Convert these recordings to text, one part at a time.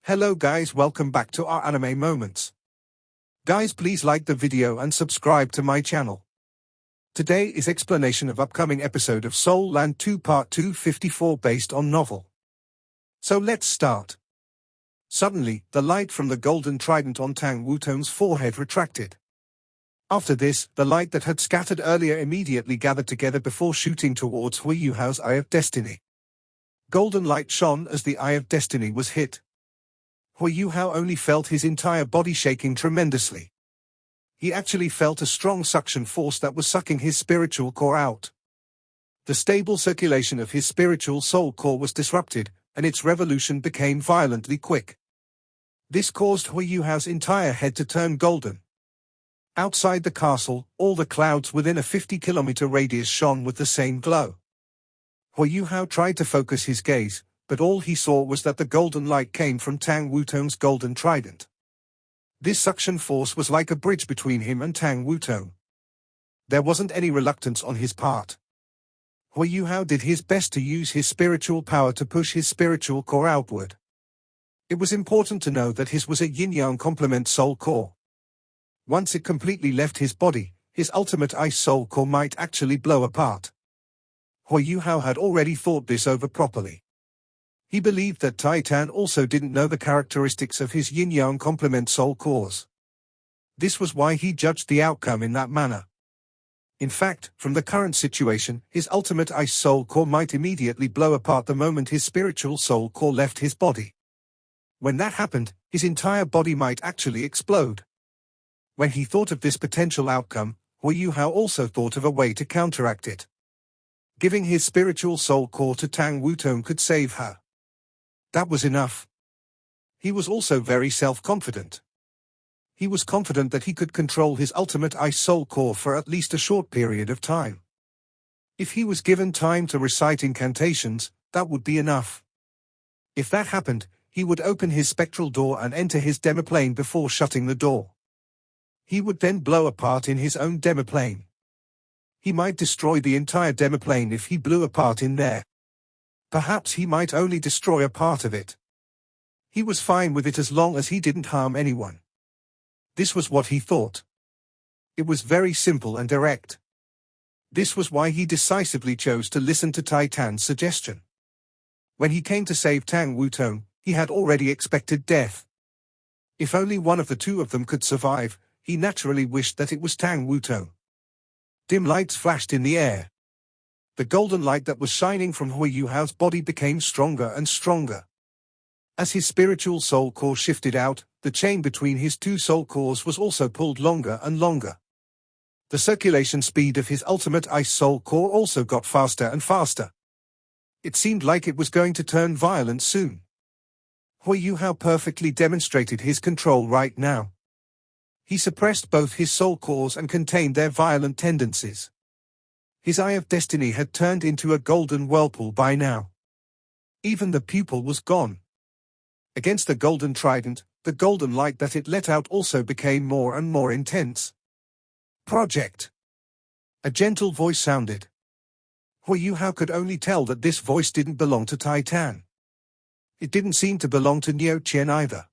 Hello guys, welcome back to our anime moments. Guys, please like the video and subscribe to my channel. Today is explanation of upcoming episode of Soul Land 2 Part 254 based on novel. So let's start. Suddenly, the light from the golden trident on Tang Wutong's forehead retracted. After this, the light that had scattered earlier immediately gathered together before shooting towards Hui Yuhao's Eye of Destiny. Golden light shone as the Eye of Destiny was hit. Hui Yuhao only felt his entire body shaking tremendously. He actually felt a strong suction force that was sucking his spiritual core out. The stable circulation of his spiritual soul core was disrupted, and its revolution became violently quick. This caused Hui Yuhao's entire head to turn golden. Outside the castle, all the clouds within a 50-kilometer radius shone with the same glow. Hui Yuhao tried to focus his gaze, but all he saw was that the golden light came from Tang Wutong's golden trident. This suction force was like a bridge between him and Tang Wutong. There wasn't any reluctance on his part. Hui Yuhao did his best to use his spiritual power to push his spiritual core outward. It was important to know that his was a yin-yang complement soul core. Once it completely left his body, his ultimate ice soul core might actually blow apart. Hui Yuhao had already thought this over properly. He believed that Titan also didn't know the characteristics of his yin-yang complement soul cores. This was why he judged the outcome in that manner. In fact, from the current situation, his ultimate ice soul core might immediately blow apart the moment his spiritual soul core left his body. When that happened, his entire body might actually explode. When he thought of this potential outcome, Hui Yuhao also thought of a way to counteract it. Giving his spiritual soul core to Tang Wutong could save her. That was enough. He was also very self-confident. He was confident that he could control his ultimate ice soul core for at least a short period of time. If he was given time to recite incantations, that would be enough. If that happened, he would open his spectral door and enter his demiplane before shutting the door. He would then blow apart in his own demiplane. He might destroy the entire demiplane if he blew apart in there. Perhaps he might only destroy a part of it. He was fine with it as long as he didn't harm anyone. This was what he thought. It was very simple and direct. This was why he decisively chose to listen to Titan's suggestion. When he came to save Tang Wutong, he had already expected death. If only one of the two of them could survive, he naturally wished that it was Tang Wutong. Dim lights flashed in the air. The golden light that was shining from Hui Yuhao's body became stronger and stronger. As his spiritual soul core shifted out, the chain between his two soul cores was also pulled longer and longer. The circulation speed of his ultimate ice soul core also got faster and faster. It seemed like it was going to turn violent soon. Hui Yuhao perfectly demonstrated his control right now. He suppressed both his soul cores and contained their violent tendencies. His Eye of Destiny had turned into a golden whirlpool by now. Even the pupil was gone. Against the golden trident, the golden light that it let out also became more and more intense. Project. A gentle voice sounded. Hui Yuhao could only tell that this voice didn't belong to Titan. It didn't seem to belong to Niu Qian either.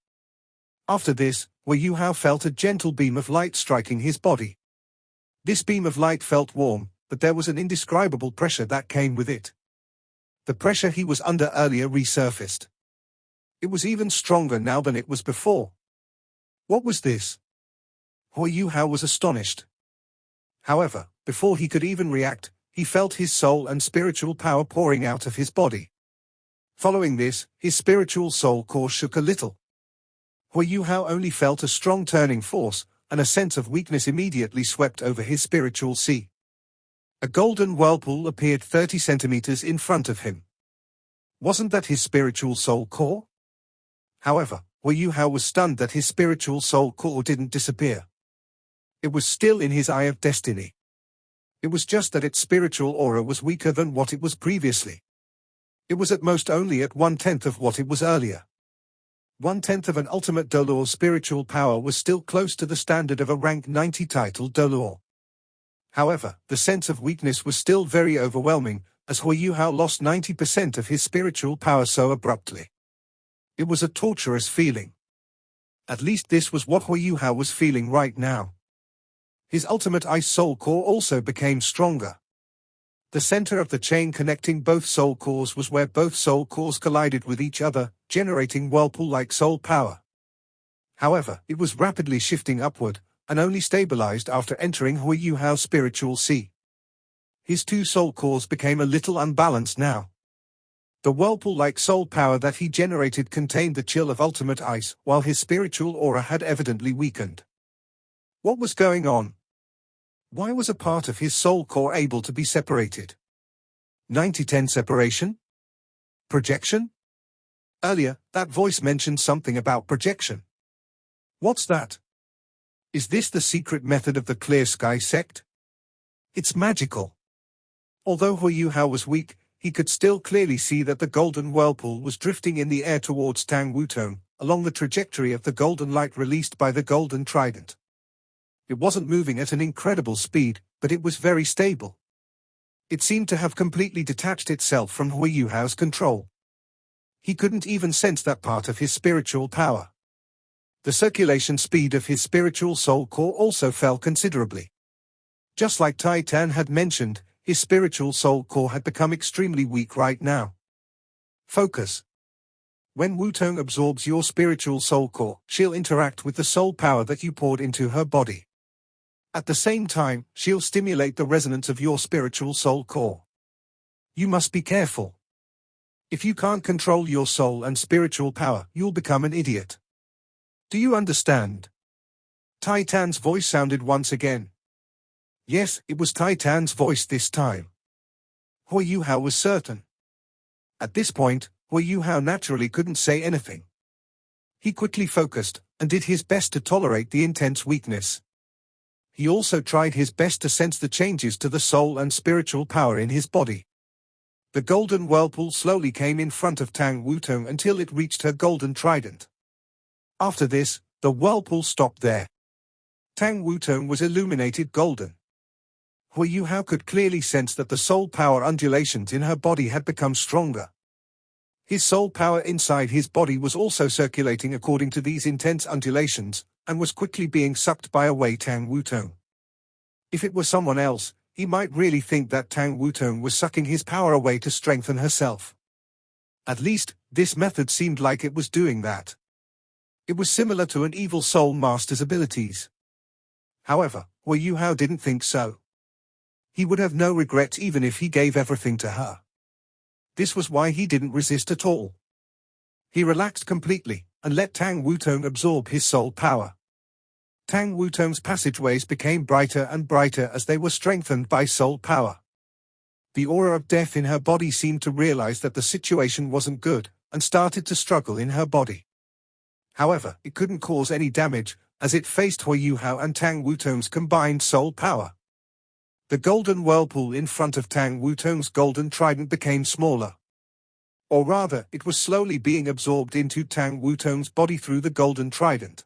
After this, Hui Yuhao felt a gentle beam of light striking his body. This beam of light felt warm, but there was an indescribable pressure that came with it. The pressure he was under earlier resurfaced. It was even stronger now than it was before. What was this? Hui Yuhao was astonished. However, before he could even react, he felt his soul and spiritual power pouring out of his body. Following this, his spiritual soul core shook a little. Hui Yuhao only felt a strong turning force, and a sense of weakness immediately swept over his spiritual sea. A golden whirlpool appeared 30 centimeters in front of him. Wasn't that his spiritual soul core? However, Hui Yuhao was stunned that his spiritual soul core didn't disappear. It was still in his Eye of Destiny. It was just that its spiritual aura was weaker than what it was previously. It was at most only at 1/10 of what it was earlier. 1/10 of an ultimate Dolor spiritual power was still close to the standard of a rank 90 title Dolor. However, the sense of weakness was still very overwhelming, as Hui Yuhao lost 90% of his spiritual power so abruptly. It was a torturous feeling. At least this was what Hui Yuhao was feeling right now. His ultimate ice soul core also became stronger. The center of the chain connecting both soul cores was where both soul cores collided with each other, generating whirlpool-like soul power. However, it was rapidly shifting upward, and only stabilized after entering Hui Yuhao's spiritual sea. His two soul cores became a little unbalanced now. The whirlpool-like soul power that he generated contained the chill of ultimate ice, while his spiritual aura had evidently weakened. What was going on? Why was a part of his soul core able to be separated? 90-10 separation? Projection? Earlier, that voice mentioned something about projection. What's that? Is this the secret method of the Clear Sky sect? It's magical. Although Hui Yuhao was weak, he could still clearly see that the golden whirlpool was drifting in the air towards Tang Wutong, along the trajectory of the golden light released by the golden trident. It wasn't moving at an incredible speed, but it was very stable. It seemed to have completely detached itself from Hui Yuhao's control. He couldn't even sense that part of his spiritual power. The circulation speed of his spiritual soul core also fell considerably. Just like Tai Tan had mentioned, his spiritual soul core had become extremely weak right now. Focus. When Wutong absorbs your spiritual soul core, she'll interact with the soul power that you poured into her body. At the same time, she'll stimulate the resonance of your spiritual soul core. You must be careful. If you can't control your soul and spiritual power, you'll become an idiot. Do you understand? Tai Tan's voice sounded once again. Yes, it was Tai Tan's voice this time. Hui Yuhao was certain. At this point, Hui Yuhao naturally couldn't say anything. He quickly focused, and did his best to tolerate the intense weakness. He also tried his best to sense the changes to the soul and spiritual power in his body. The golden whirlpool slowly came in front of Tang Wutong until it reached her golden trident. After this, the whirlpool stopped there. Tang Wutong was illuminated golden. Hui Yuhao could clearly sense that the soul power undulations in her body had become stronger. His soul power inside his body was also circulating according to these intense undulations, and was quickly being sucked by away Tang Wutong. If it were someone else, he might really think that Tang Wutong was sucking his power away to strengthen herself. At least, this method seemed like it was doing that. It was similar to an evil soul master's abilities. However, Hui Yuhao didn't think so. He would have no regrets even if he gave everything to her. This was why he didn't resist at all. He relaxed completely, and let Tang Wutong absorb his soul power. Tang Wutong's passageways became brighter and brighter as they were strengthened by soul power. The aura of death in her body seemed to realize that the situation wasn't good, and started to struggle in her body. However, it couldn't cause any damage, as it faced Hui Yuhao and Tang Wutong's combined soul power. The golden whirlpool in front of Tang Wutong's golden trident became smaller. Or rather, it was slowly being absorbed into Tang Wutong's body through the golden trident.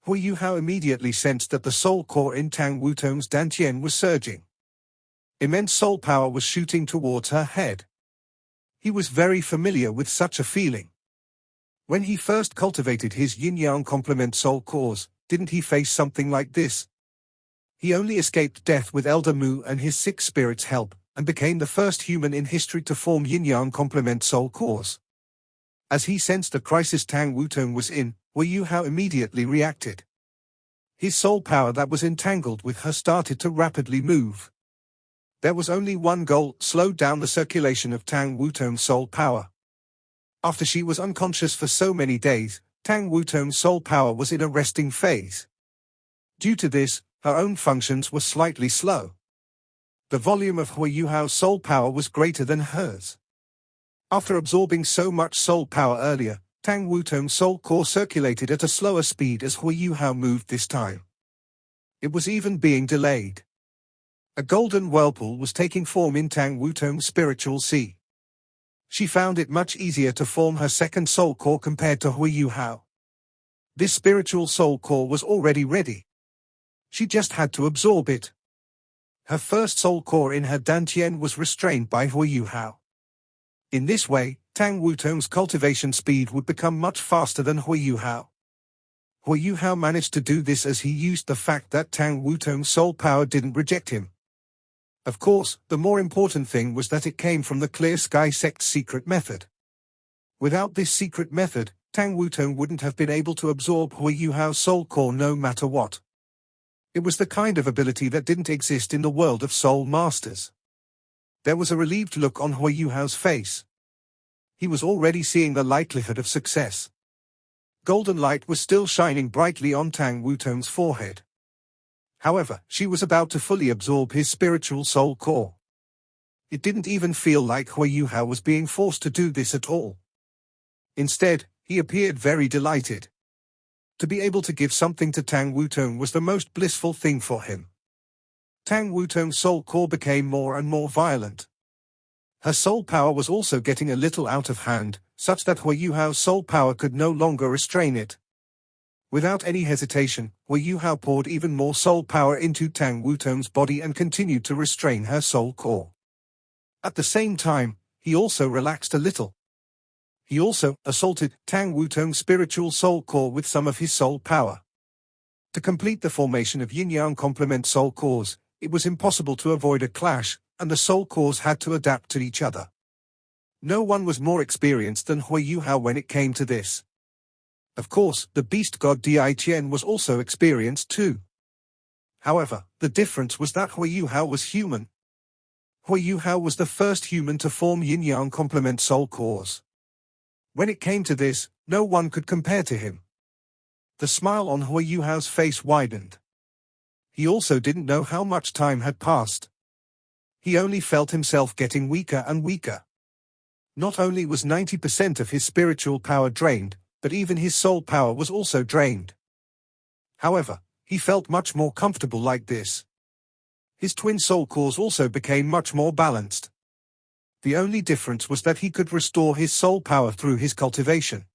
Hui Yuhao immediately sensed that the soul core in Tang Wutong's dantian was surging. Immense soul power was shooting towards her head. He was very familiar with such a feeling. When he first cultivated his yin-yang complement soul cores, didn't he face something like this? He only escaped death with Elder Mu and his 6 spirits' help, and became the first human in history to form yin-yang complement soul cores. As he sensed the crisis Tang Wutong was in, Hui Yuhao immediately reacted. His soul power that was entangled with her started to rapidly move. There was only one goal: slow down the circulation of Tang Wutong's soul power. After she was unconscious for so many days, Tang Wutong's soul power was in a resting phase. Due to this, her own functions were slightly slow. The volume of Hui Yuhao's soul power was greater than hers. After absorbing so much soul power earlier, Tang Wutong's soul core circulated at a slower speed as Hui Yuhao moved this time. It was even being delayed. A golden whirlpool was taking form in Tang Wutong's spiritual sea. She found it much easier to form her second soul core compared to Hui Yuhao. This spiritual soul core was already ready. She just had to absorb it. Her first soul core in her dantian was restrained by Hui Yuhao. In this way, Tang Wutong's cultivation speed would become much faster than Hui Yuhao. Hui Yuhao managed to do this as he used the fact that Tang Wutong's soul power didn't reject him. Of course, the more important thing was that it came from the Clear Sky sect's secret method. Without this secret method, Tang Wutong wouldn't have been able to absorb Hui Yuhao's soul core no matter what. It was the kind of ability that didn't exist in the world of soul masters. There was a relieved look on Hui Yuhao's face. He was already seeing the likelihood of success. Golden light was still shining brightly on Tang Wutong's forehead. However, she was about to fully absorb his spiritual soul core. It didn't even feel like Hui Yuhao was being forced to do this at all. Instead, he appeared very delighted. To be able to give something to Tang Wutong was the most blissful thing for him. Tang Wutong's soul core became more and more violent. Her soul power was also getting a little out of hand, such that Hui Yuhao's soul power could no longer restrain it. Without any hesitation, Hui Yuhao poured even more soul power into Tang Wutong's body and continued to restrain her soul core. At the same time, he also relaxed a little. He also assaulted Tang Wutong's spiritual soul core with some of his soul power. To complete the formation of yin-yang complement soul cores, it was impossible to avoid a clash, and the soul cores had to adapt to each other. No one was more experienced than Hui Yuhao when it came to this. Of course, the beast god Di Qian was also experienced too. However, the difference was that Hui Yuhao was human. Hui Yuhao was the first human to form yin-yang complement soul cores. When it came to this, no one could compare to him. The smile on Hui Yuhao's face widened. He also didn't know how much time had passed. He only felt himself getting weaker and weaker. Not only was 90% of his spiritual power drained, but even his soul power was also drained. However, he felt much more comfortable like this. His twin soul cores also became much more balanced. The only difference was that he could restore his soul power through his cultivation.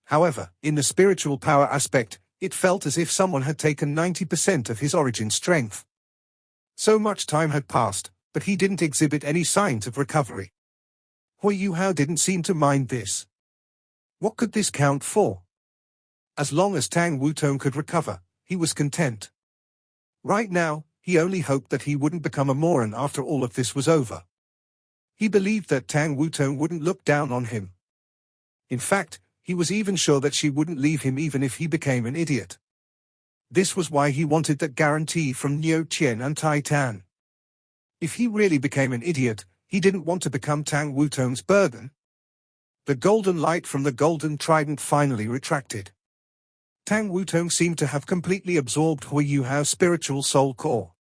However, in the spiritual power aspect, it felt as if someone had taken 90% of his origin strength. So much time had passed, but he didn't exhibit any signs of recovery. Hui Yuhao didn't seem to mind this. What could this count for? As long as Tang Wutong could recover, he was content. Right now, he only hoped that he wouldn't become a moron after all of this was over. He believed that Tang Wutong wouldn't look down on him. In fact, he was even sure that she wouldn't leave him even if he became an idiot. This was why he wanted that guarantee from Niu Qian and Tai Tan. If he really became an idiot, he didn't want to become Tang Wutong's burden. The golden light from the golden trident finally retracted. Tang Wutong seemed to have completely absorbed Hui Yuhao's spiritual soul core.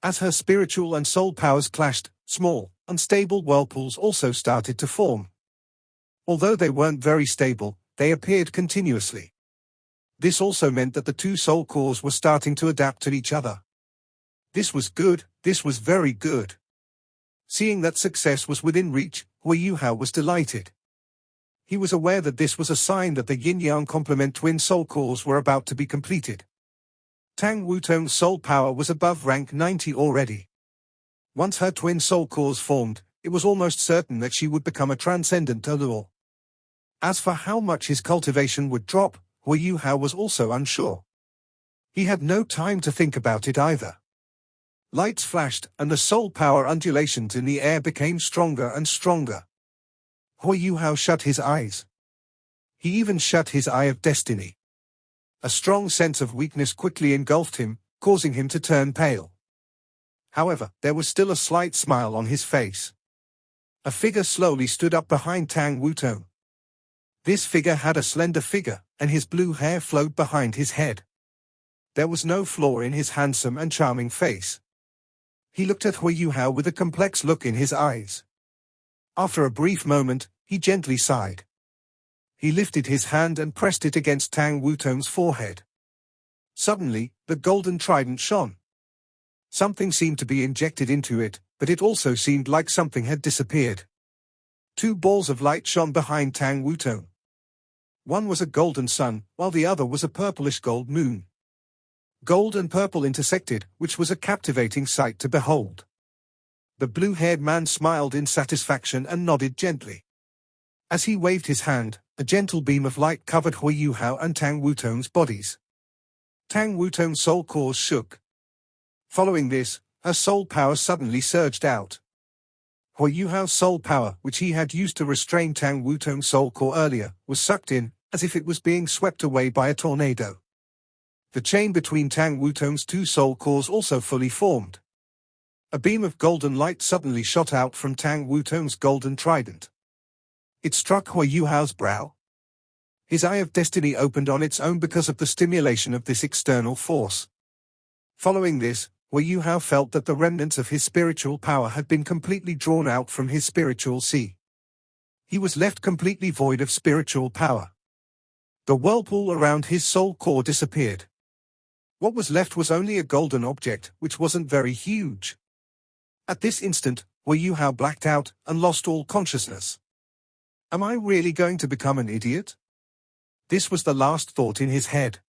As her spiritual and soul powers clashed, small, unstable whirlpools also started to form. Although they weren't very stable, they appeared continuously. This also meant that the two soul cores were starting to adapt to each other. This was good, this was very good. Seeing that success was within reach, Hui Yuhao was delighted. He was aware that this was a sign that the yin-yang complement twin soul cores were about to be completed. Tang Wutong's soul power was above rank 90 already. Once her twin soul cores formed, it was almost certain that she would become a transcendent allure. As for how much his cultivation would drop, Hui Yuhao was also unsure. He had no time to think about it either. Lights flashed, and the soul power undulations in the air became stronger and stronger. Hui Yuhao shut his eyes. He even shut his eye of destiny. A strong sense of weakness quickly engulfed him, causing him to turn pale. However, there was still a slight smile on his face. A figure slowly stood up behind Tang Wutong. This figure had a slender figure, and his blue hair flowed behind his head. There was no flaw in his handsome and charming face. He looked at Hui Yuhao with a complex look in his eyes. After a brief moment, he gently sighed. He lifted his hand and pressed it against Tang Wutong's forehead. Suddenly, the golden trident shone. Something seemed to be injected into it, but it also seemed like something had disappeared. Two balls of light shone behind Tang Wutong. One was a golden sun, while the other was a purplish gold moon. Gold and purple intersected, which was a captivating sight to behold. The blue-haired man smiled in satisfaction and nodded gently. As he waved his hand, a gentle beam of light covered Hui Yuhao and Tang Wutong's bodies. Tang Wutong's soul cores shook. Following this, her soul power suddenly surged out. Hui Yuhao's soul power, which he had used to restrain Tang Wutong's soul core earlier, was sucked in, as if it was being swept away by a tornado. The chain between Tang Wutong's two soul cores also fully formed. A beam of golden light suddenly shot out from Tang Wutong's golden trident. It struck Hui Yuhao's brow. His eye of destiny opened on its own because of the stimulation of this external force. Following this, Hui Yuhao felt that the remnants of his spiritual power had been completely drawn out from his spiritual sea. He was left completely void of spiritual power. The whirlpool around his soul core disappeared. What was left was only a golden object, which wasn't very huge. At this instant, Hui Yuhao blacked out and lost all consciousness. Am I really going to become an idiot? This was the last thought in his head.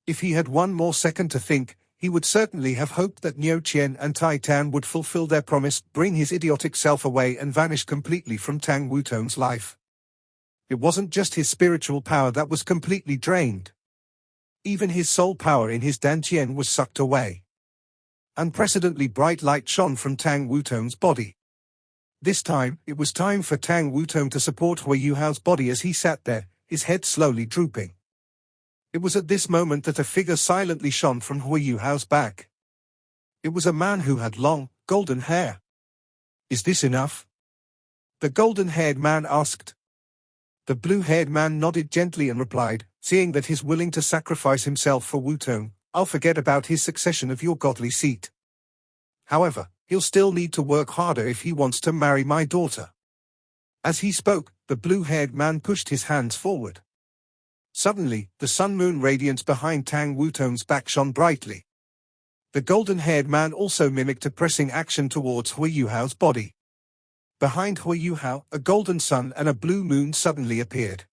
If he had one more second to think, he would certainly have hoped that Niu Qian and Tai Tan would fulfill their promise, bring his idiotic self away and vanish completely from Tang Wutong's life. It wasn't just his spiritual power that was completely drained. Even his soul power in his dantian was sucked away. Unprecedentedly bright light shone from Tang Wutong's body. This time, it was time for Tang Wutong to support Hui Yuhao's body as he sat there, his head slowly drooping. It was at this moment that a figure silently shone from Hui Yuhao's back. It was a man who had long, golden hair. Is this enough? The golden-haired man asked. The blue-haired man nodded gently and replied, seeing that he's willing to sacrifice himself for Wutong, I'll forget about his succession of your godly seat. However, he'll still need to work harder if he wants to marry my daughter. As he spoke, the blue-haired man pushed his hands forward. Suddenly, the sun-moon radiance behind Tang Wutong's back shone brightly. The golden-haired man also mimicked a pressing action towards Hui Yuhao's body. Behind Hui Yuhao, a golden sun and a blue moon suddenly appeared.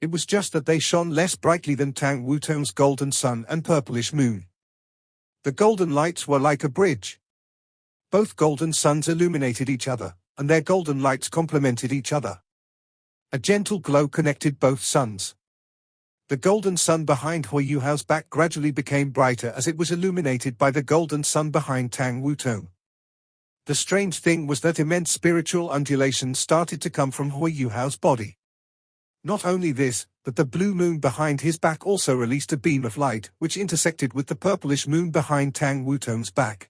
It was just that they shone less brightly than Tang Wutong's golden sun and purplish moon. The golden lights were like a bridge. Both golden suns illuminated each other, and their golden lights complemented each other. A gentle glow connected both suns. The golden sun behind Hui Yuhao's back gradually became brighter as it was illuminated by the golden sun behind Tang Wutong. The strange thing was that immense spiritual undulations started to come from Hui Yuhao's body. Not only this, but the blue moon behind his back also released a beam of light, which intersected with the purplish moon behind Tang Wutong's back.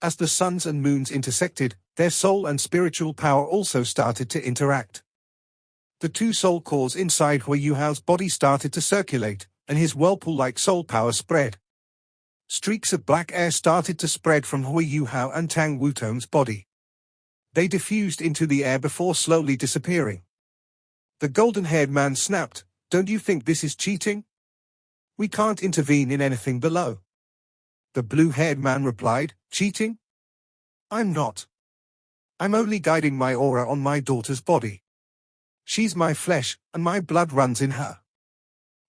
As the suns and moons intersected, their soul and spiritual power also started to interact. The two soul cores inside Hui Yuhao's body started to circulate, and his whirlpool-like soul power spread. Streaks of black air started to spread from Hui Yuhao and Tang Wutong's body. They diffused into the air before slowly disappearing. The golden-haired man snapped, "Don't you think this is cheating? We can't intervene in anything below." The blue-haired man replied, "Cheating? I'm not. I'm only guiding my aura on my daughter's body. She's my flesh, and my blood runs in her.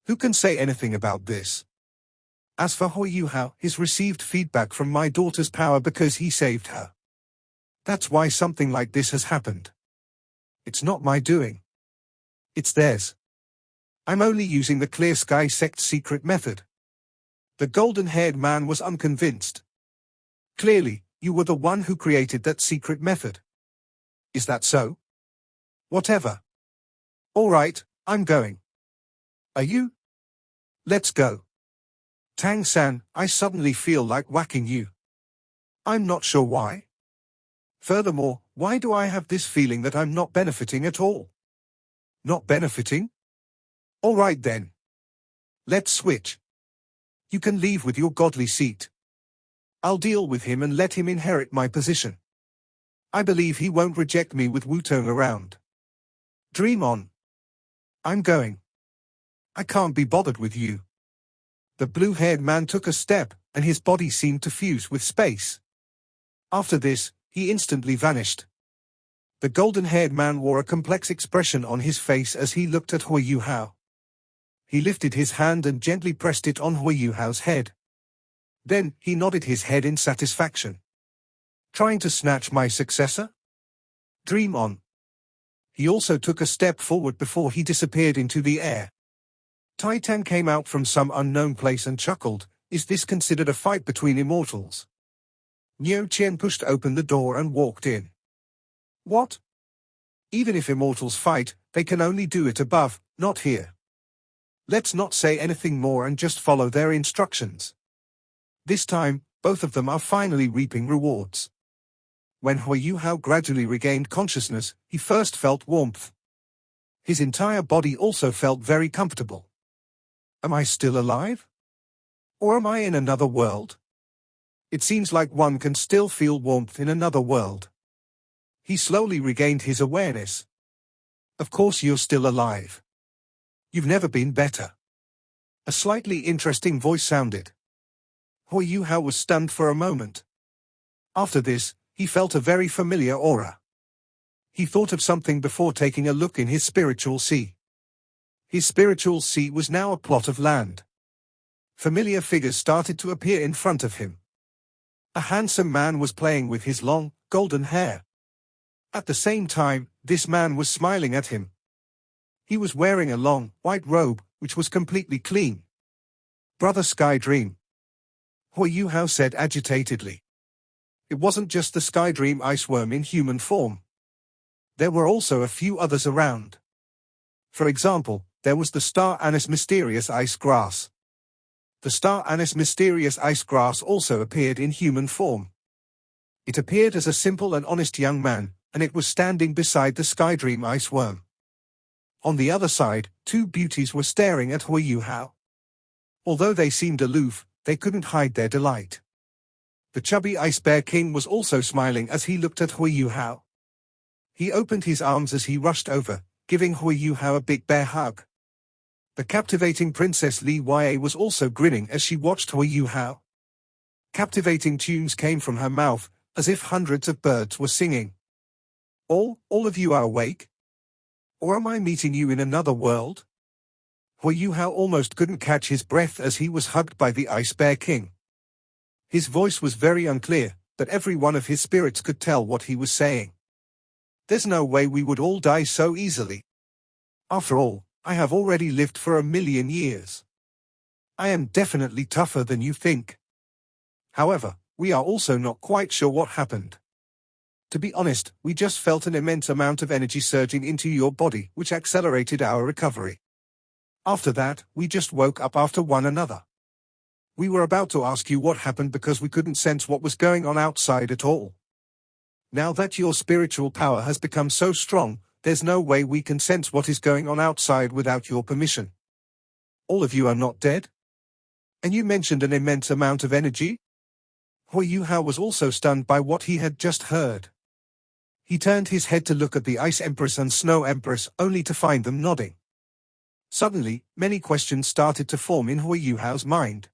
Who can say anything about this? As for Hui Yuhao, he's received feedback from my daughter's power because he saved her. That's why something like this has happened. It's not my doing. It's theirs. I'm only using the Clear Sky Sect's secret method." The golden-haired man was unconvinced. "Clearly, you were the one who created that secret method. Is that so? Whatever. All right, I'm going. Are you? Let's go. Tang San, I suddenly feel like whacking you. I'm not sure why. Furthermore, why do I have this feeling that I'm not benefiting at all? Not benefiting? All right then. Let's switch. You can leave with your godly seat. I'll deal with him and let him inherit my position. I believe he won't reject me with Wutong around. Dream on. I'm going. I can't be bothered with you." The blue-haired man took a step, and his body seemed to fuse with space. After this, he instantly vanished. The golden-haired man wore a complex expression on his face as he looked at Hui Yuhao. He lifted his hand and gently pressed it on Hui Yuhao's head. Then, he nodded his head in satisfaction. Trying to snatch my successor? Dream on. He also took a step forward before he disappeared into the air. Tang came out from some unknown place and chuckled. Is this considered a fight between immortals? Niu Qian pushed open the door and walked in. What? Even if immortals fight, they can only do it above, not here. Let's not say anything more and just follow their instructions. This time, both of them are finally reaping rewards. When Hui Yuhao gradually regained consciousness, he first felt warmth. His entire body also felt very comfortable. Am I still alive? Or am I in another world? It seems like one can still feel warmth in another world. He slowly regained his awareness. Of course you're still alive. You've never been better. A slightly interesting voice sounded. Hui Yuhao was stunned for a moment. After this, he felt a very familiar aura. He thought of something before taking a look in his spiritual sea. His spiritual sea was now a plot of land. Familiar figures started to appear in front of him. A handsome man was playing with his long, golden hair. At the same time, this man was smiling at him. He was wearing a long, white robe, which was completely clean. Brother Sky Dream, Hui Yuhao said agitatedly. It wasn't just the Sky Dream iceworm in human form. There were also a few others around. For example, there was the Star Anise Mysterious Ice Grass. The Star Anise Mysterious Ice Grass also appeared in human form. It appeared as a simple and honest young man, and it was standing beside the Sky Dream iceworm. On the other side, two beauties were staring at Hui Yuhao. Although they seemed aloof, they couldn't hide their delight. The chubby Ice Bear King was also smiling as he looked at Hui Yuhao. He opened his arms as he rushed over, giving Hui Yuhao a big bear hug. The captivating Princess Li Yue was also grinning as she watched Hui Yuhao. Captivating tunes came from her mouth, as if hundreds of birds were singing. All of you are awake? Or am I meeting you in another world? Hui Yuhao almost couldn't catch his breath as he was hugged by the Ice Bear King. His voice was very unclear, but every one of his spirits could tell what he was saying. There's no way we would all die so easily. After all, I have already lived for 1,000,000 years. I am definitely tougher than you think. However, we are also not quite sure what happened. To be honest, we just felt an immense amount of energy surging into your body, which accelerated our recovery. After that, we just woke up after one another. We were about to ask you what happened because we couldn't sense what was going on outside at all. Now that your spiritual power has become so strong, there's no way we can sense what is going on outside without your permission. All of you are not dead? And you mentioned an immense amount of energy? Hui Yuhao was also stunned by what he had just heard. He turned his head to look at the Ice Empress and Snow Empress, only to find them nodding. Suddenly, many questions started to form in Hui Yuhao's mind.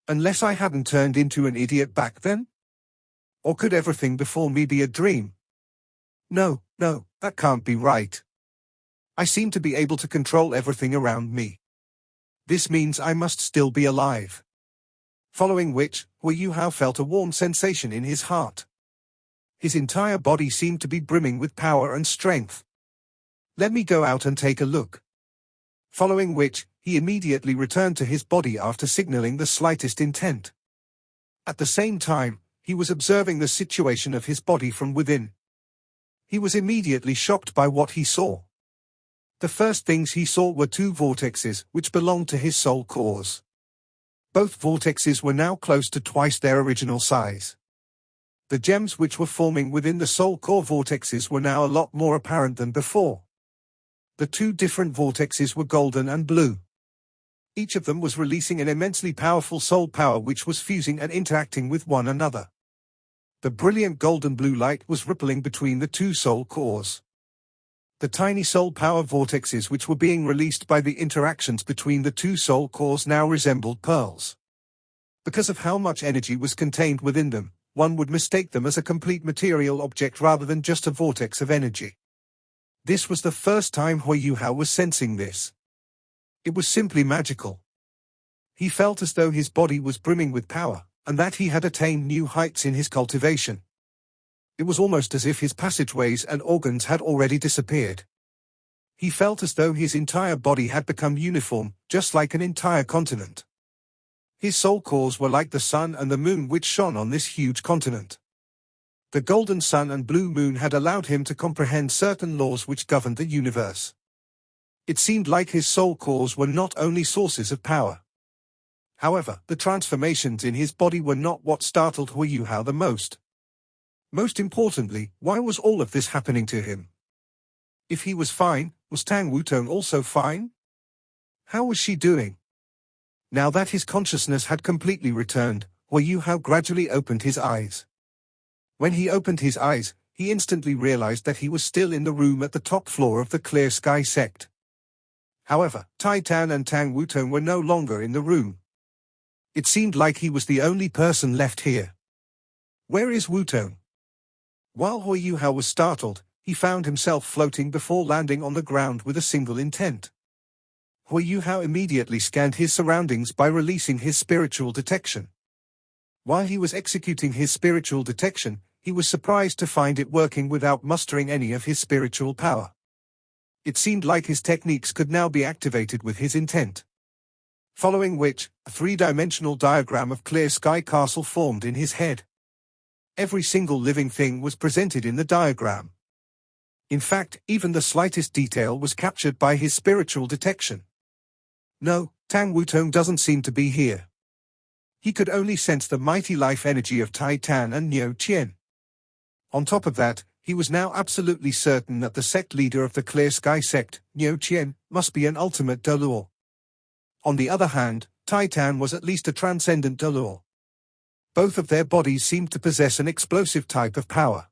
Unless I hadn't turned into an idiot back then? Or could everything before me be a dream? No, that can't be right. I seem to be able to control everything around me. This means I must still be alive. Following which, Hui Yuhao felt a warm sensation in his heart. His entire body seemed to be brimming with power and strength. Let me go out and take a look. Following which, he immediately returned to his body after signaling the slightest intent. At the same time, he was observing the situation of his body from within. He was immediately shocked by what he saw. The first things he saw were two vortexes which belonged to his soul cores. Both vortexes were now close to twice their original size. The gems which were forming within the soul core vortexes were now a lot more apparent than before. The two different vortexes were golden and blue. Each of them was releasing an immensely powerful soul power which was fusing and interacting with one another. The brilliant golden blue light was rippling between the two soul cores. The tiny soul power vortexes which were being released by the interactions between the two soul cores now resembled pearls. Because of how much energy was contained within them, one would mistake them as a complete material object rather than just a vortex of energy. This was the first time Hui Yuhao was sensing this. It was simply magical. He felt as though his body was brimming with power, and that he had attained new heights in his cultivation. It was almost as if his passageways and organs had already disappeared. He felt as though his entire body had become uniform, just like an entire continent. His soul cores were like the sun and the moon which shone on this huge continent. The golden sun and blue moon had allowed him to comprehend certain laws which governed the universe. It seemed like his soul cores were not only sources of power. However, the transformations in his body were not what startled Hu Yuhao the most. Most importantly, why was all of this happening to him? If he was fine, was Tang Wutong also fine? How was she doing? Now that his consciousness had completely returned, Hu Yuhao gradually opened his eyes. When he opened his eyes, he instantly realized that he was still in the room at the top floor of the Clear Sky sect. However, Tai Tan and Tang Wutong were no longer in the room. It seemed like he was the only person left here. Where is Wutong? While Hu Yuhao was startled, he found himself floating before landing on the ground with a single intent. Hu Yuhao immediately scanned his surroundings by releasing his spiritual detection. While he was executing his spiritual detection, he was surprised to find it working without mustering any of his spiritual power. It seemed like his techniques could now be activated with his intent. Following which, a three-dimensional diagram of Clear Sky Castle formed in his head. Every single living thing was presented in the diagram. In fact, even the slightest detail was captured by his spiritual detection. No, Tang Wutong doesn't seem to be here. He could only sense the mighty life energy of Tai Tan and Niu Qian. On top of that, he was now absolutely certain that the sect leader of the Clear Sky sect, Niu Qian, must be an ultimate Dalur. On the other hand, Tai Tan was at least a transcendent Dalur. Both of their bodies seemed to possess an explosive type of power.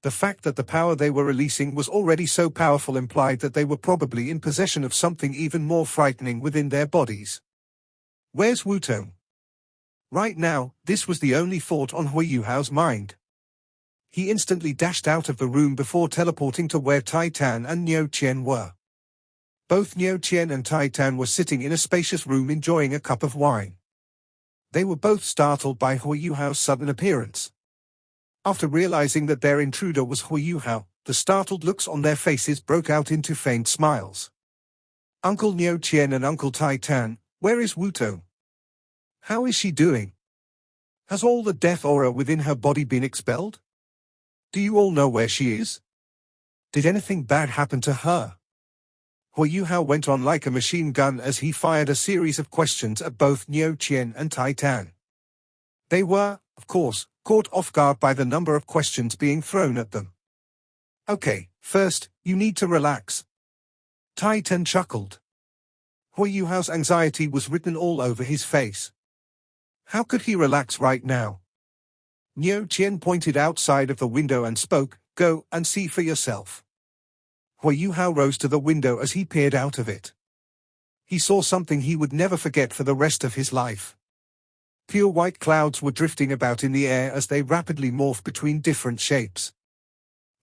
The fact that the power they were releasing was already so powerful implied that they were probably in possession of something even more frightening within their bodies. Where's Wutong? Right now, this was the only thought on Hu Yuhao's mind. He instantly dashed out of the room before teleporting to where Tai Tan and Niu Qian were. Both Niu Qian and Tai Tan were sitting in a spacious room enjoying a cup of wine. They were both startled by Hu Yuhao's sudden appearance. After realizing that their intruder was Hu Yuhao, the startled looks on their faces broke out into faint smiles. Uncle Niu Qian and Uncle Tai Tan, where is Wutong? How is she doing? Has all the death aura within her body been expelled? Do you all know where she is? Did anything bad happen to her? Hu Yuhao went on like a machine gun as he fired a series of questions at both Niu Qian and Tai Tan. They were, of course, caught off guard by the number of questions being thrown at them. Okay, first, you need to relax. Tai Tan chuckled. Hu Yuhao's anxiety was written all over his face. How could he relax right now? Niu Qian pointed outside of the window and spoke, "Go and see for yourself." Hu Yuhao rose to the window as he peered out of it. He saw something he would never forget for the rest of his life. Pure white clouds were drifting about in the air as they rapidly morphed between different shapes.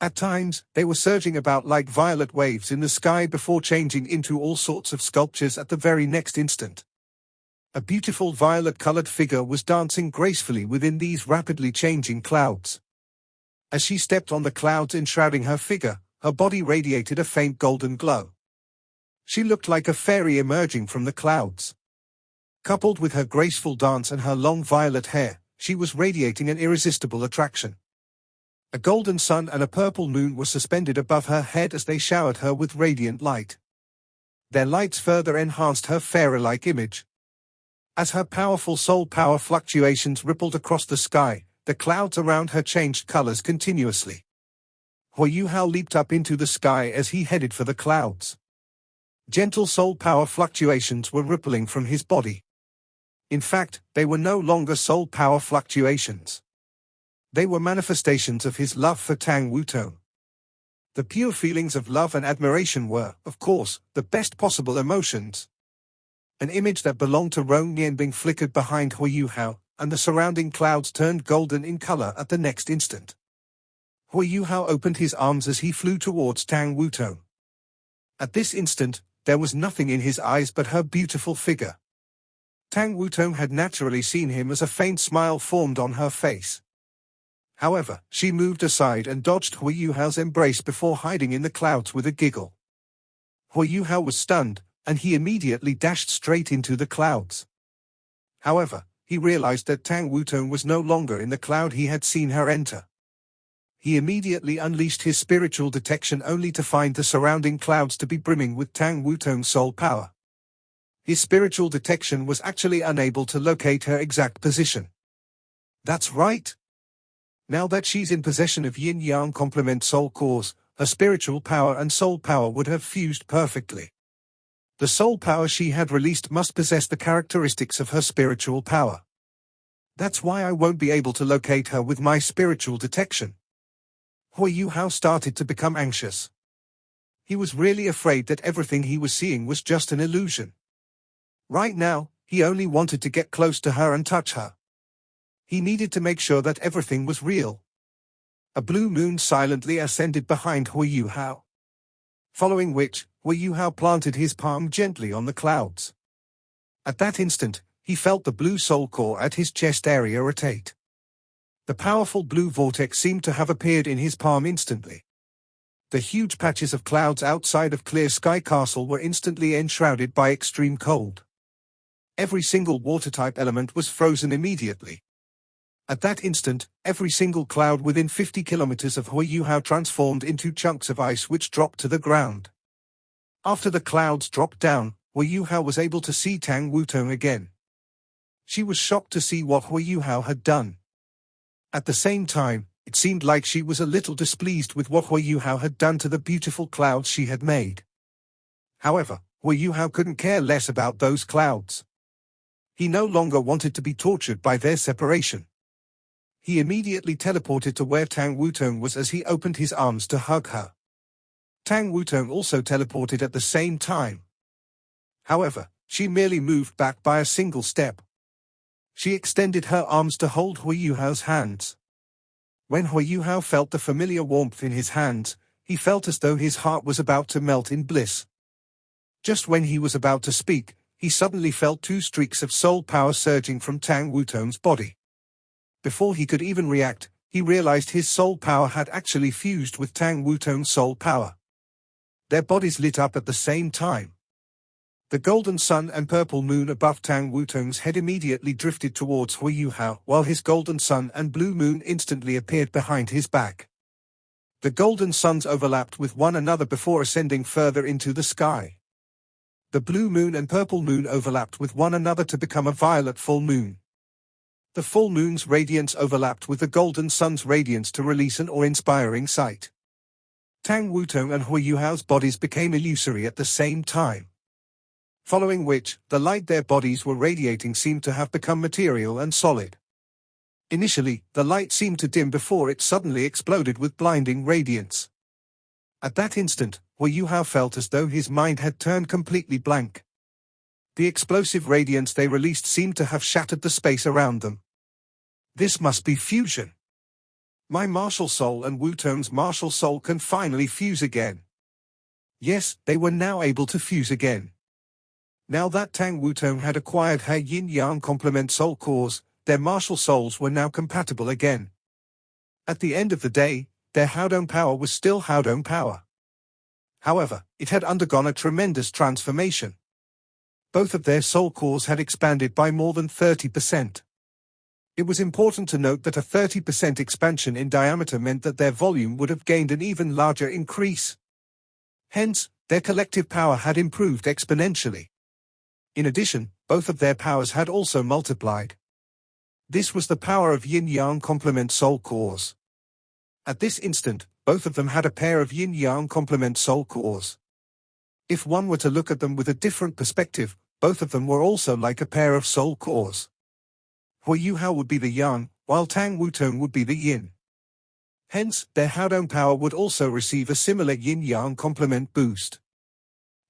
At times, they were surging about like violet waves in the sky before changing into all sorts of sculptures at the very next instant. A beautiful violet-colored figure was dancing gracefully within these rapidly changing clouds. As she stepped on the clouds enshrouding her figure, her body radiated a faint golden glow. She looked like a fairy emerging from the clouds. Coupled with her graceful dance and her long violet hair, she was radiating an irresistible attraction. A golden sun and a purple moon were suspended above her head as they showered her with radiant light. Their lights further enhanced her fairy-like image. As her powerful soul power fluctuations rippled across the sky, the clouds around her changed colors continuously. Hu Yuhao leaped up into the sky as he headed for the clouds. Gentle soul power fluctuations were rippling from his body. In fact, they were no longer soul power fluctuations. They were manifestations of his love for Tang Wutong. The pure feelings of love and admiration were, of course, the best possible emotions. An image that belonged to Rong Nianbing flickered behind Hu Yuhao, and the surrounding clouds turned golden in color at the next instant. Hu Yuhao opened his arms as he flew towards Tang Wutong. At this instant, there was nothing in his eyes but her beautiful figure. Tang Wutong had naturally seen him as a faint smile formed on her face. However, she moved aside and dodged Hui Yuhao's embrace before hiding in the clouds with a giggle. Hui Yuhao was stunned, and he immediately dashed straight into the clouds. However, he realized that Tang Wutong was no longer in the cloud he had seen her enter. He immediately unleashed his spiritual detection only to find the surrounding clouds to be brimming with Tang Wutong's soul power. His spiritual detection was actually unable to locate her exact position. That's right. Now that she's in possession of yin-yang complement soul cores, her spiritual power and soul power would have fused perfectly. The soul power she had released must possess the characteristics of her spiritual power. That's why I won't be able to locate her with my spiritual detection. Hui Yuhao started to become anxious. He was really afraid that everything he was seeing was just an illusion. Right now, he only wanted to get close to her and touch her. He needed to make sure that everything was real. A blue moon silently ascended behind Hui Yuhao. Following which, Hui Yuhao planted his palm gently on the clouds. At that instant, he felt the blue soul core at his chest area rotate. The powerful blue vortex seemed to have appeared in his palm instantly. The huge patches of clouds outside of Clear Sky Castle were instantly enshrouded by extreme cold. Every single water-type element was frozen immediately. At that instant, every single cloud within 50 kilometers of Hui Yuhao transformed into chunks of ice which dropped to the ground. After the clouds dropped down, Hui Yuhao was able to see Tang Wutong again. She was shocked to see what Hui Yuhao had done. At the same time, it seemed like she was a little displeased with what Hui Yuhao had done to the beautiful clouds she had made. However, Hui Yuhao couldn't care less about those clouds. He no longer wanted to be tortured by their separation. He immediately teleported to where Tang Wutong was as he opened his arms to hug her. Tang Wutong also teleported at the same time. However, she merely moved back by a single step. She extended her arms to hold Hui Yuhao's hands. When Hui Yuhao felt the familiar warmth in his hands, he felt as though his heart was about to melt in bliss. Just when he was about to speak, he suddenly felt two streaks of soul power surging from Tang Wutong's body. Before he could even react, he realized his soul power had actually fused with Tang Wutong's soul power. Their bodies lit up at the same time. The golden sun and purple moon above Tang Wutong's head immediately drifted towards Hui Yuhao, while his golden sun and blue moon instantly appeared behind his back. The golden suns overlapped with one another before ascending further into the sky. The blue moon and purple moon overlapped with one another to become a violet full moon. The full moon's radiance overlapped with the golden sun's radiance to release an awe-inspiring sight. Tang Wutong and Hui Yuhao's bodies became illusory at the same time. Following which, the light their bodies were radiating seemed to have become material and solid. Initially, the light seemed to dim before it suddenly exploded with blinding radiance. At that instant, Hui Yuhao felt as though his mind had turned completely blank. The explosive radiance they released seemed to have shattered the space around them. This must be fusion. My martial soul and Wutong's martial soul can finally fuse again. Yes, they were now able to fuse again. Now that Tang Wutong had acquired her yin-yang complement soul cores, their martial souls were now compatible again. At the end of the day, their Haodong power was still Haodong power. However, it had undergone a tremendous transformation. Both of their soul cores had expanded by more than 30%. It was important to note that a 30% expansion in diameter meant that their volume would have gained an even larger increase. Hence, their collective power had improved exponentially. In addition, both of their powers had also multiplied. This was the power of yin-yang complement soul cores. At this instant, both of them had a pair of yin-yang complement soul cores. If one were to look at them with a different perspective, both of them were also like a pair of soul cores. Hui Yuhao would be the yang, while Tang Wutong would be the yin. Hence, their Haodong power would also receive a similar yin-yang complement boost.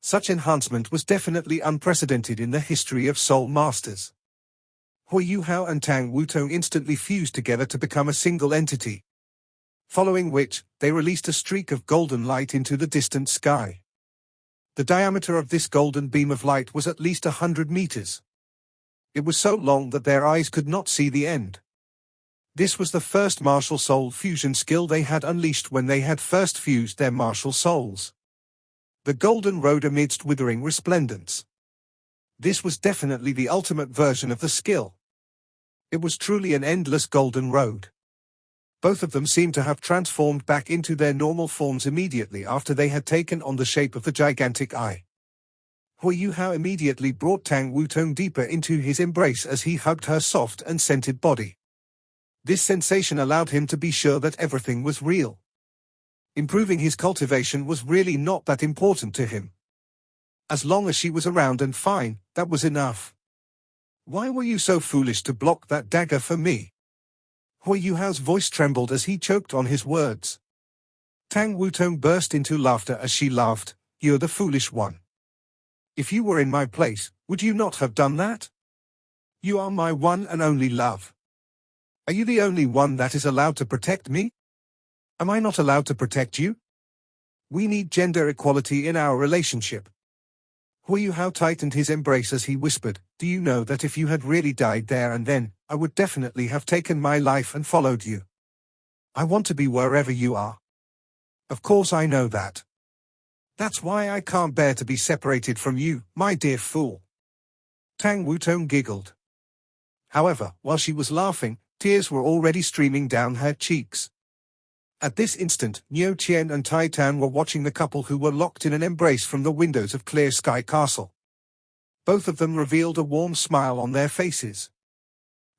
Such enhancement was definitely unprecedented in the history of Soul Masters. Hui Yuhao and Tang Wutong instantly fused together to become a single entity. Following which, they released a streak of golden light into the distant sky. The diameter of this golden beam of light was at least 100 meters. It was so long that their eyes could not see the end. This was the first martial soul fusion skill they had unleashed when they had first fused their martial souls. The golden road amidst withering resplendence. This was definitely the ultimate version of the skill. It was truly an endless golden road. Both of them seemed to have transformed back into their normal forms immediately after they had taken on the shape of the gigantic eye. Hui Yuhao immediately brought Tang Wutong deeper into his embrace as he hugged her soft and scented body. This sensation allowed him to be sure that everything was real. Improving his cultivation was really not that important to him. As long as she was around and fine, that was enough. Why were you so foolish to block that dagger for me? Hui Yuhao's voice trembled as he choked on his words. Tang Wutong burst into laughter as she laughed. You're the foolish one. If you were in my place, would you not have done that? You are my one and only love. Are you the only one that is allowed to protect me? Am I not allowed to protect you? We need gender equality in our relationship. Hui Yuhao tightened his embrace as he whispered, do you know that if you had really died there and then, I would definitely have taken my life and followed you. I want to be wherever you are. Of course I know that. That's why I can't bear to be separated from you, my dear fool. Tang Wutong giggled. However, while she was laughing, tears were already streaming down her cheeks. At this instant, Niu Qian and Tai Tan were watching the couple who were locked in an embrace from the windows of Clear Sky Castle. Both of them revealed a warm smile on their faces.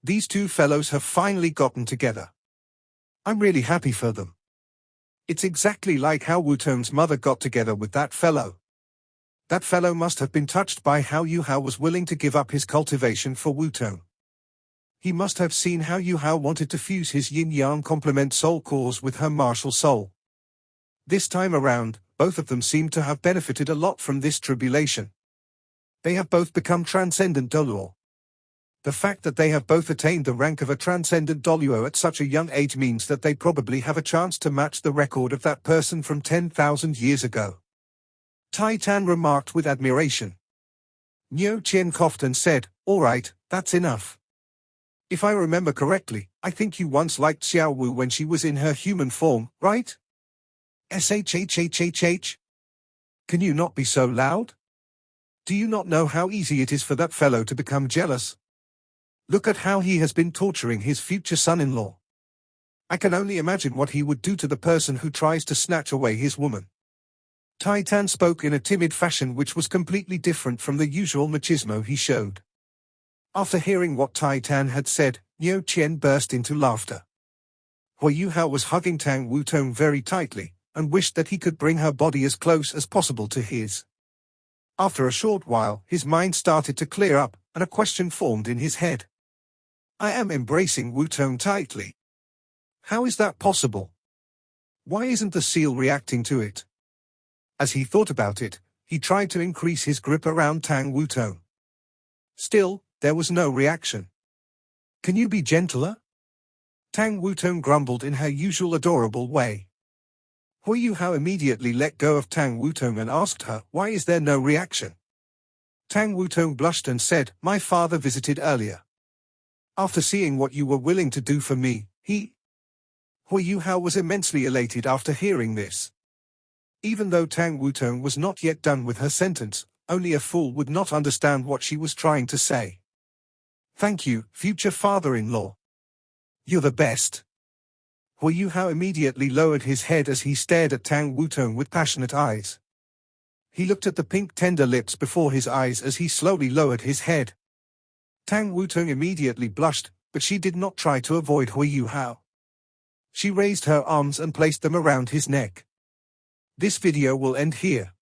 These two fellows have finally gotten together. I'm really happy for them. It's exactly like how Wutong's mother got together with that fellow. That fellow must have been touched by how Yuhao was willing to give up his cultivation for Wutong. He must have seen how Yuhao wanted to fuse his yin-yang complement soul cores with her martial soul. This time around, both of them seem to have benefited a lot from this tribulation. They have both become transcendent Doluo. The fact that they have both attained the rank of a transcendent Doluo at such a young age means that they probably have a chance to match the record of that person from 10,000 years ago. Tai Tan remarked with admiration. Niu Qian coughed and said, all right, that's enough. If I remember correctly, I think you once liked Xiao Wu when she was in her human form, right? Shhhhh. Can you not be so loud? Do you not know how easy it is for that fellow to become jealous? Look at how he has been torturing his future son-in-law. I can only imagine what he would do to the person who tries to snatch away his woman. Tai Tan spoke in a timid fashion which was completely different from the usual machismo he showed. After hearing what Tai Tan had said, Niu Qian burst into laughter. Hui Yuhao was hugging Tang Wutong very tightly, and wished that he could bring her body as close as possible to his. After a short while, his mind started to clear up, and a question formed in his head. I am embracing Wutong tightly. How is that possible? Why isn't the seal reacting to it? As he thought about it, he tried to increase his grip around Tang Wutong. Still, there was no reaction. Can you be gentler? Tang Wutong grumbled in her usual adorable way. Hui Yuhao immediately let go of Tang Wutong and asked her, why is there no reaction? Tang Wutong blushed and said, my father visited earlier. After seeing what you were willing to do for me, Hui Yuhao was immensely elated after hearing this. Even though Tang Wutong was not yet done with her sentence, only a fool would not understand what she was trying to say. Thank you, future father-in-law. You're the best. Hui Yuhao immediately lowered his head as he stared at Tang Wutong with passionate eyes. He looked at the pink tender lips before his eyes as he slowly lowered his head. Tang Wutong immediately blushed, but she did not try to avoid Hui Yuhao. She raised her arms and placed them around his neck. This video will end here.